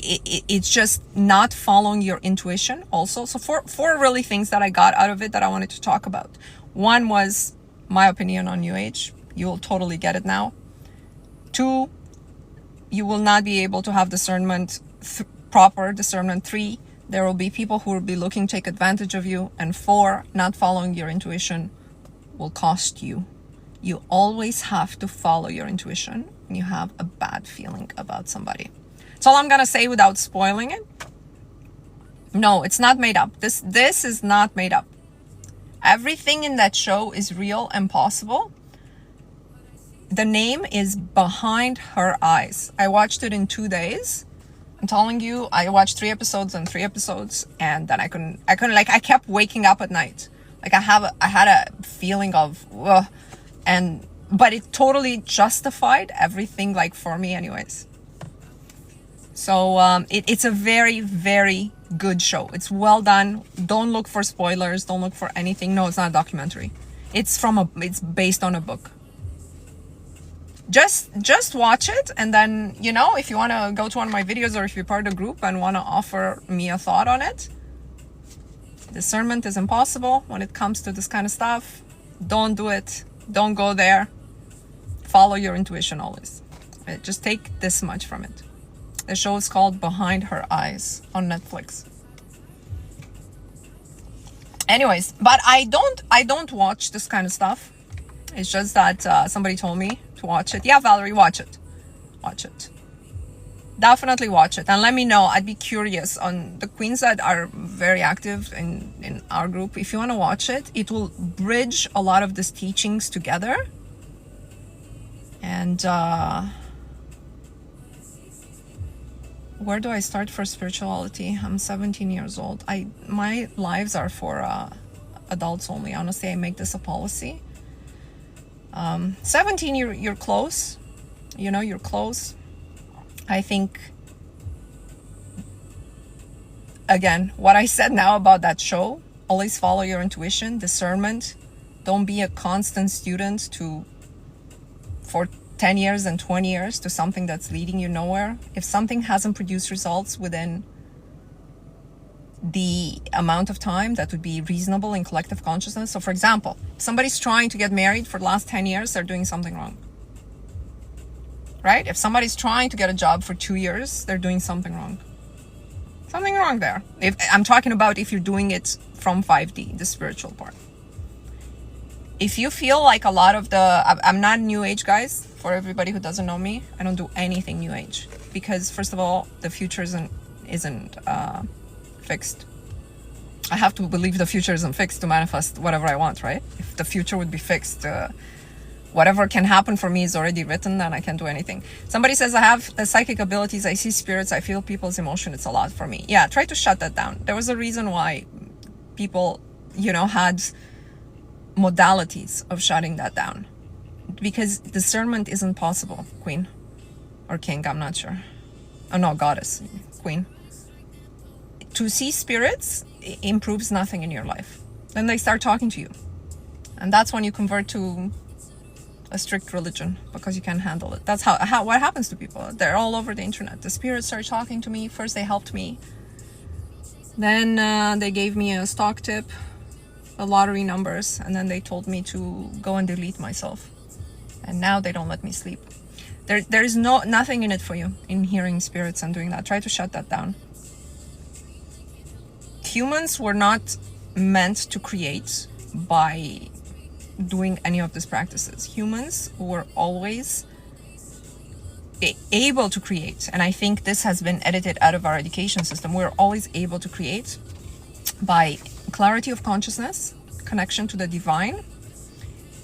it's just not following your intuition also. So four really things that I got out of it that I wanted to talk about. One was my opinion on New Age. You'll totally get it now. 2, you will not be able to have discernment, proper discernment. 3, there will be people who will be looking to take advantage of you. And 4, not following your intuition will cost you. You always have to follow your intuition when you have a bad feeling about somebody. That's all I'm gonna say without spoiling it. No, it's not made up. This is not made up. Everything in that show is real and possible. The name is Behind Her Eyes. I watched it in 2 days. I'm telling you, I watched 3 episodes and 3 episodes, and then I couldn't, like, I kept waking up at night. Like I had a feeling of, but it totally justified everything, like, for me anyways. So it's a very, very good show. It's well done. Don't look for spoilers. Don't look for anything. No, it's not a documentary. It's based on a book. Just watch it, and then, you know, if you want to go to one of my videos, or if you're part of the group and want to offer me a thought on it, discernment is impossible when it comes to this kind of stuff. Don't do it. Don't go there. Follow your intuition always. Just take this much from it. The show is called Behind Her Eyes on Netflix. Anyways, but I don't watch this kind of stuff. It's just that somebody told me to watch it. Yeah, Valerie, watch it. Watch it. Definitely watch it. And let me know. I'd be curious on the queens that are very active in our group. If you want to watch it, it will bridge a lot of these teachings together. And where do I start for spirituality? I'm 17 years old. My lives are for adults only. Honestly, I make this a policy. 17, you're close. You know, you're close. I think, again, what I said now about that show, always follow your intuition, discernment, Don't be a constant student for 10 years and 20 years to something that's leading you nowhere. If something hasn't produced results within the amount of time that would be reasonable in collective consciousness. So for example, if somebody's trying to get married for the last 10 years, they're doing something wrong. Right? If somebody's trying to get a job for 2 years, they're doing something wrong. Something wrong there. If I'm talking about if you're doing it from 5D, the spiritual part. If you feel like a lot of I'm not New Age, guys. For everybody who doesn't know me, I don't do anything New Age. Because first of all, the future isn't fixed. I have to believe the future isn't fixed to manifest whatever I want, right? If the future would be fixed, whatever can happen for me is already written, then I can't do anything. Somebody says I have the psychic abilities, I see spirits, I feel people's emotion. It's a lot for me. Yeah, try to shut that down. There was a reason why people, had modalities of shutting that down. Because discernment isn't possible, Queen. Or King, I'm not sure. Oh no, Goddess, Queen. To see spirits improves nothing in your life. Then they start talking to you. And that's when you convert to a strict religion because you can't handle it. That's what happens to people. They're all over the internet. The spirits start talking to me. First they helped me. Then they gave me a stock tip, the lottery numbers, and then they told me to go and delete myself. And now they don't let me sleep. There is nothing in it for you in hearing spirits and doing that. Try to shut that down. Humans were not meant to create by doing any of these practices. Humans were always able to create, and I think this has been edited out of our education system. We're always able to create by clarity of consciousness, connection to the divine,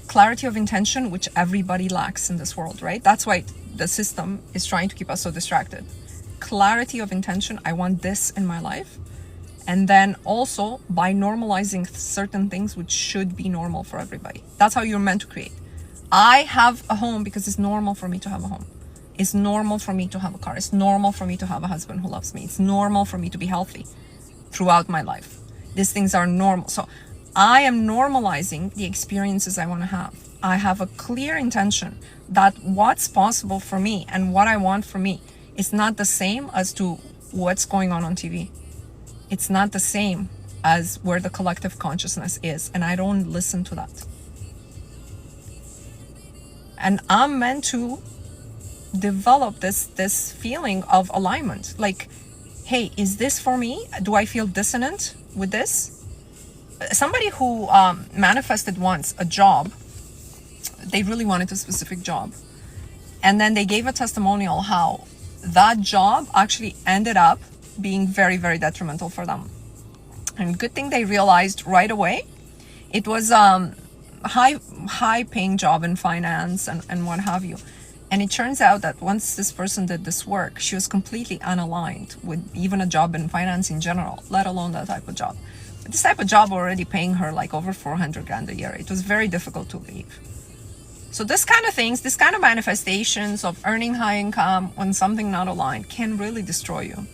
clarity of intention, which everybody lacks in this world, right? That's why the system is trying to keep us so distracted. Clarity of intention, I want this in my life. And then also by normalizing certain things which should be normal for everybody. That's how you're meant to create. I have a home because it's normal for me to have a home. It's normal for me to have a car. It's normal for me to have a husband who loves me. It's normal for me to be healthy throughout my life. These things are normal. So I am normalizing the experiences I want to have. I have a clear intention that what's possible for me and what I want for me is not the same as to what's going on TV. It's not the same as where the collective consciousness is, and I don't listen to that. And I'm meant to develop this feeling of alignment. Like, hey, is this for me? Do I feel dissonant with this? Somebody who manifested once a job, they really wanted a specific job. And then they gave a testimonial how that job actually ended up being very, very detrimental for them. And good thing they realized right away. It was high paying job in finance and what have you. And it turns out that once this person did this work, she was completely unaligned with even a job in finance in general, let alone that type of job. But this type of job already paying her like over 400 grand a year. It was very difficult to leave. So this kind of things, this kind of manifestations of earning high income when something not aligned can really destroy you.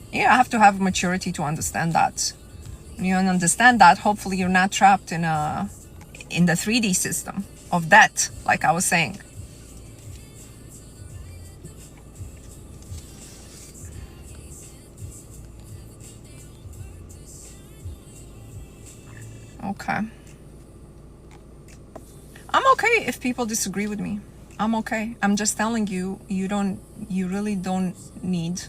You have to have maturity to understand that. When you understand that, hopefully you're not trapped in the 3D system of debt, like I was saying. Okay. I'm okay if people disagree with me. I'm okay. I'm just telling you, you really don't need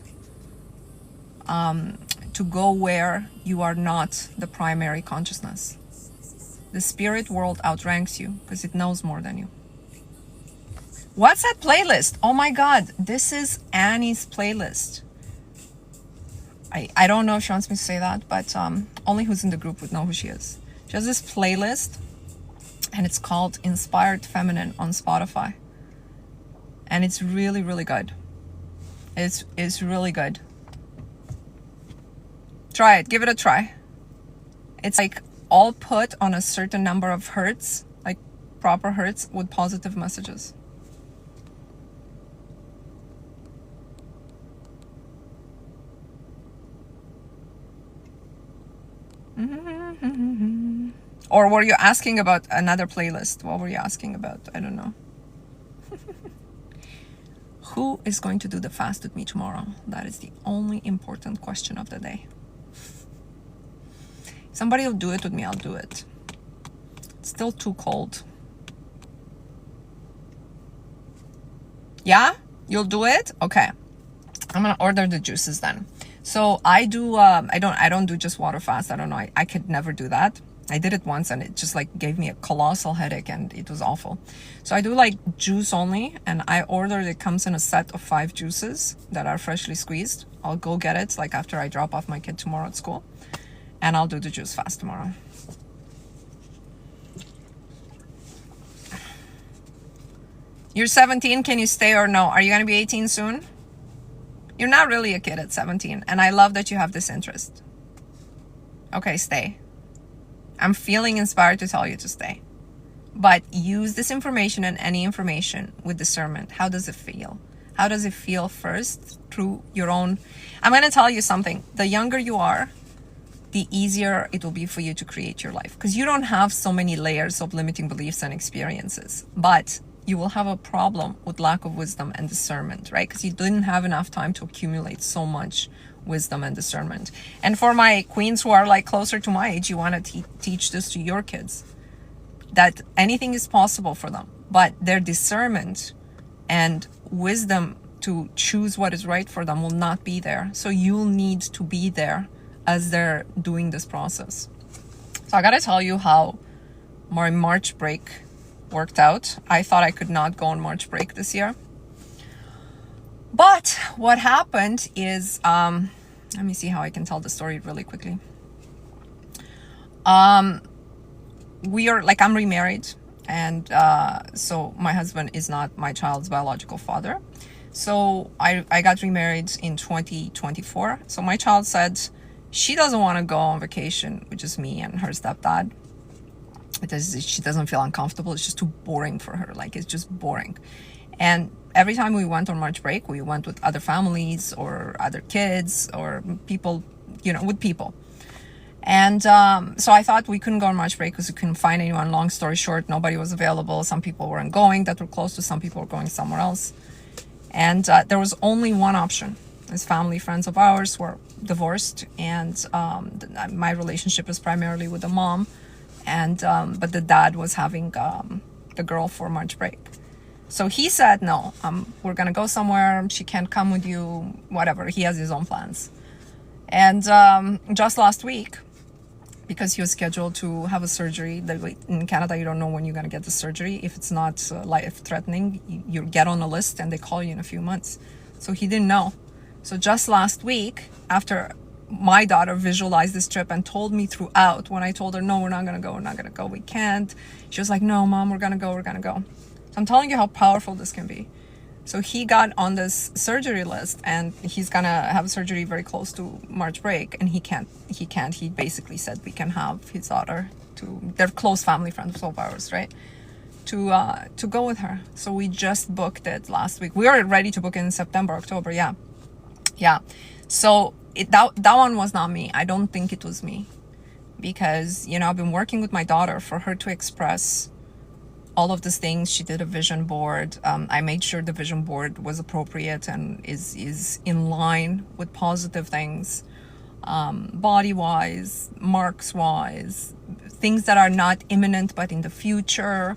to go where you are not the primary consciousness. The spirit world outranks you because it knows more than you. What's that playlist? Oh my God, this is Annie's playlist. I don't know if she wants me to say that, but only who's in the group would know who she is. She has this playlist and it's called Inspired Feminine on Spotify. And it's really, really good. It's really good. Try it, give it a try. It's like all put on a certain number of hertz, like proper hertz with positive messages. Or were you asking about another playlist? What were you asking about? I don't know. Who is going to do the fast with me tomorrow? That is the only important question of the day. If somebody will do it with me, I'll do it. It's still too cold. Yeah? You'll do it? Okay. I'm gonna order the juices then. So I do, I don't do just water fast. I don't know. I could never do that. I did it once and it just like gave me a colossal headache and it was awful. So I do like juice only, and I ordered, it comes in a set of 5 juices that are freshly squeezed. I'll go get it like after I drop off my kid tomorrow at school, and I'll do the juice fast tomorrow. You're 17, can you stay or no? Are you gonna be 18 soon? You're not really a kid at 17, and I love that you have this interest. Okay, stay. I'm feeling inspired to tell you to stay. But use this information and any information with discernment. How does it feel? How does it feel first through your own... I'm going to tell you something. The younger you are, the easier it will be for you to create your life. Because you don't have so many layers of limiting beliefs and experiences. But you will have a problem with lack of wisdom and discernment, right? Because you didn't have enough time to accumulate so much wisdom and discernment. And for my queens who are like closer to my age, you want to teach this to your kids, that anything is possible for them, but their discernment and wisdom to choose what is right for them will not be there. So you'll need to be there as they're doing this process. So I gotta tell you how my March break worked out. I thought I could not go on March break this year. But what happened is, let me see how I can tell the story really quickly. We are like, I'm remarried, and so my husband is not my child's biological father. So I got remarried in 2024. So my child said she doesn't want to go on vacation with just me and her stepdad. She doesn't feel uncomfortable. It's just too boring for her. Like, it's just boring. And every time we went on March break, we went with other families or other kids or people, you know, with people. And so I thought we couldn't go on March break because we couldn't find anyone. Long story short, nobody was available. Some people weren't going that were close to, some people were going somewhere else. And there was only one option. His family, friends of ours were divorced, and my relationship is primarily with the mom. And but the dad was having the girl for March break. So he said, no, we're going to go somewhere. She can't come with you, whatever. He has his own plans. And just last week, because he was scheduled to have a surgery, in Canada, you don't know when you're going to get the surgery. If it's not life-threatening, you get on a list and they call you in a few months. So he didn't know. So just last week, after my daughter visualized this trip and told me throughout, when I told her, no, we're not going to go, we can't. She was like, no, Mom, we're going to go. I'm telling you how powerful this can be. So he got on this surgery list, and he's gonna have surgery very close to March break, and he can't. He basically said we can have his daughter they're close family friends of ours, right? To go with her. So we just booked it last week. We were ready to book it in September, October. Yeah. So that one was not me. I don't think it was me, because, you know, I've been working with my daughter for her to express all of these things. She did a vision board. I made sure the vision board was appropriate and is in line with positive things, body-wise, marks-wise, things that are not imminent but in the future.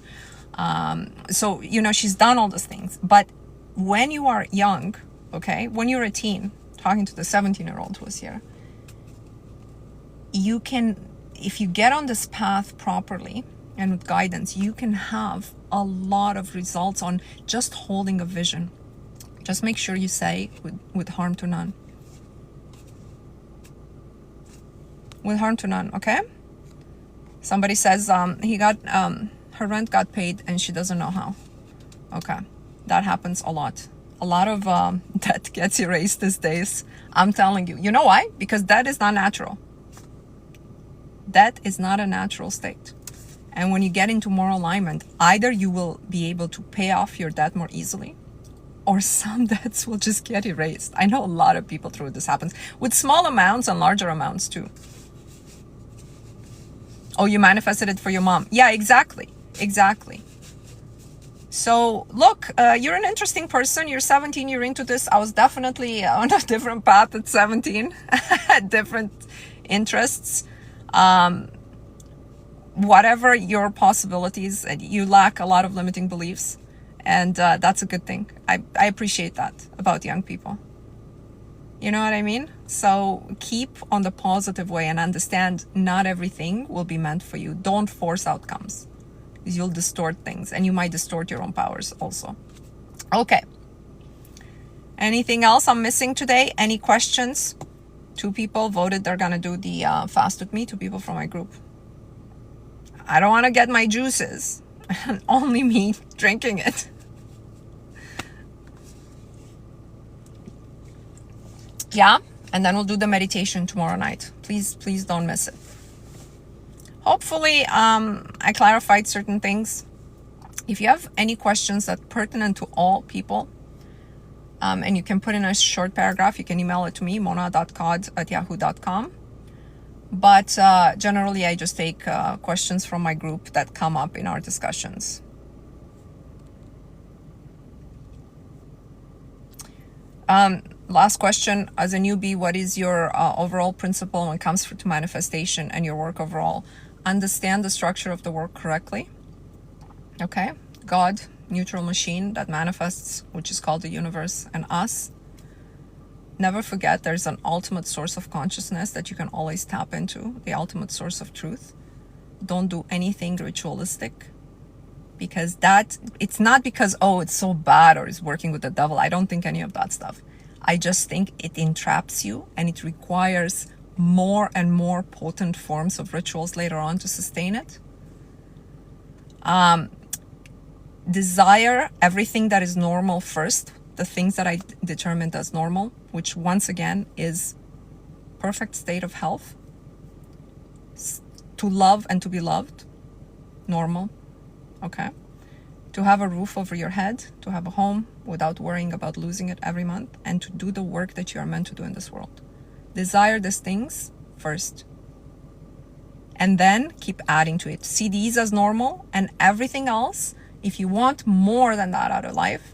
So, you know, she's done all these things. But when you are young, okay, when you're a teen, talking to the 17-year-old who was here, you can, if you get on this path properly, and with guidance, you can have a lot of results on just holding a vision. Just make sure you say with harm to none. With harm to none, okay? Somebody says he got her rent got paid and she doesn't know how. Okay, that happens a lot. A lot of debt gets erased these days. I'm telling you. You know why? Because debt is not natural. Debt is not a natural state. And when you get into moral alignment, either you will be able to pay off your debt more easily, or some debts will just get erased. I know a lot of people through this happens with small amounts and larger amounts too. Oh, you manifested it for your mom. Yeah, exactly. Exactly. So look, you're an interesting person. You're 17, you're into this. I was definitely on a different path at 17, different interests. Whatever your possibilities, you lack a lot of limiting beliefs. And that's a good thing. I appreciate that about young people. You know what I mean? So keep on the positive way and understand not everything will be meant for you. Don't force outcomes. You'll distort things, and you might distort your own powers also. Okay. Anything else I'm missing today? Any questions? 2 people voted they're gonna do the fast with me. 2 people from my group. I don't want to get my juices. Only me drinking it. Yeah, and then we'll do the meditation tomorrow night. Please don't miss it. Hopefully, I clarified certain things. If you have any questions that are pertinent to all people, and you can put in a short paragraph, you can email it to me, mona.cod@yahoo.com. But generally, I just take questions from my group that come up in our discussions. Last question, as a newbie, what is your overall principle when it comes to manifestation and your work overall? Understand the structure of the work correctly. Okay, God, neutral machine that manifests, which is called the universe, and us. Never forget there's an ultimate source of consciousness that you can always tap into, the ultimate source of truth. Don't do anything ritualistic, because it's not because, oh, it's so bad or it's working with the devil. I don't think any of that stuff. I just think it entraps you, and it requires more and more potent forms of rituals later on to sustain it. Desire everything that is normal first, the things that I determined as normal, which once again is perfect state of health, to love and to be loved, normal, okay? To have a roof over your head, to have a home without worrying about losing it every month, and to do the work that you are meant to do in this world. Desire these things first, and then keep adding to it. See these as normal, and everything else, if you want more than that out of life,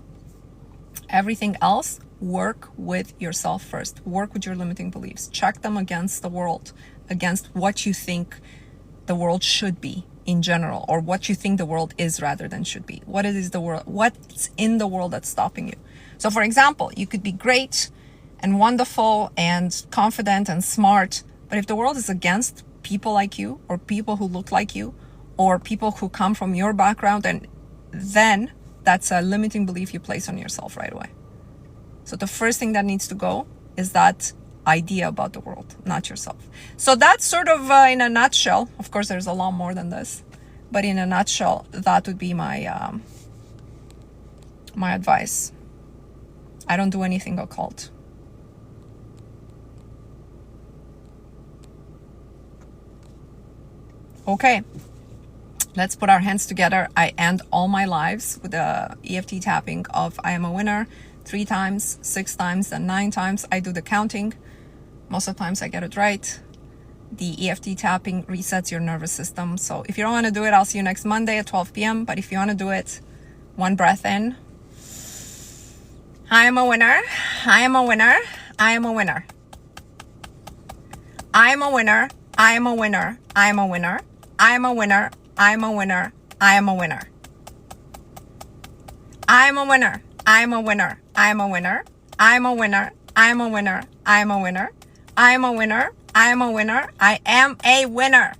everything else, work with yourself first. Work with your limiting beliefs. Check them against the world, against what you think the world should be in general, or what you think the world is rather than should be. What is the world? What's in the world that's stopping you? So for example, you could be great and wonderful and confident and smart, but if the world is against people like you, or people who look like you, or people who come from your background, and then that's a limiting belief you place on yourself right away. So the first thing that needs to go is that idea about the world, not yourself. So that's sort of in a nutshell. Of course, there's a lot more than this, but in a nutshell, that would be my my advice. I don't do anything occult. Okay, let's put our hands together. I end all my lives with the EFT tapping of I am a winner 3 times, 6 times, and 9 times. I do the counting. Most of the times I get it right. The EFT tapping resets your nervous system. So if you don't want to do it, I'll see you next Monday at 12 p.m. But if you want to do it, 1 breath in. I am a winner. I am a winner. I am a winner. I am a winner. I am a winner. I am a winner. I am a winner. I am a winner. I am a winner. I am a winner. I am a winner. I am a winner. I am a winner. I am a winner. I am a winner. I am a winner. I am a winner. I am a winner.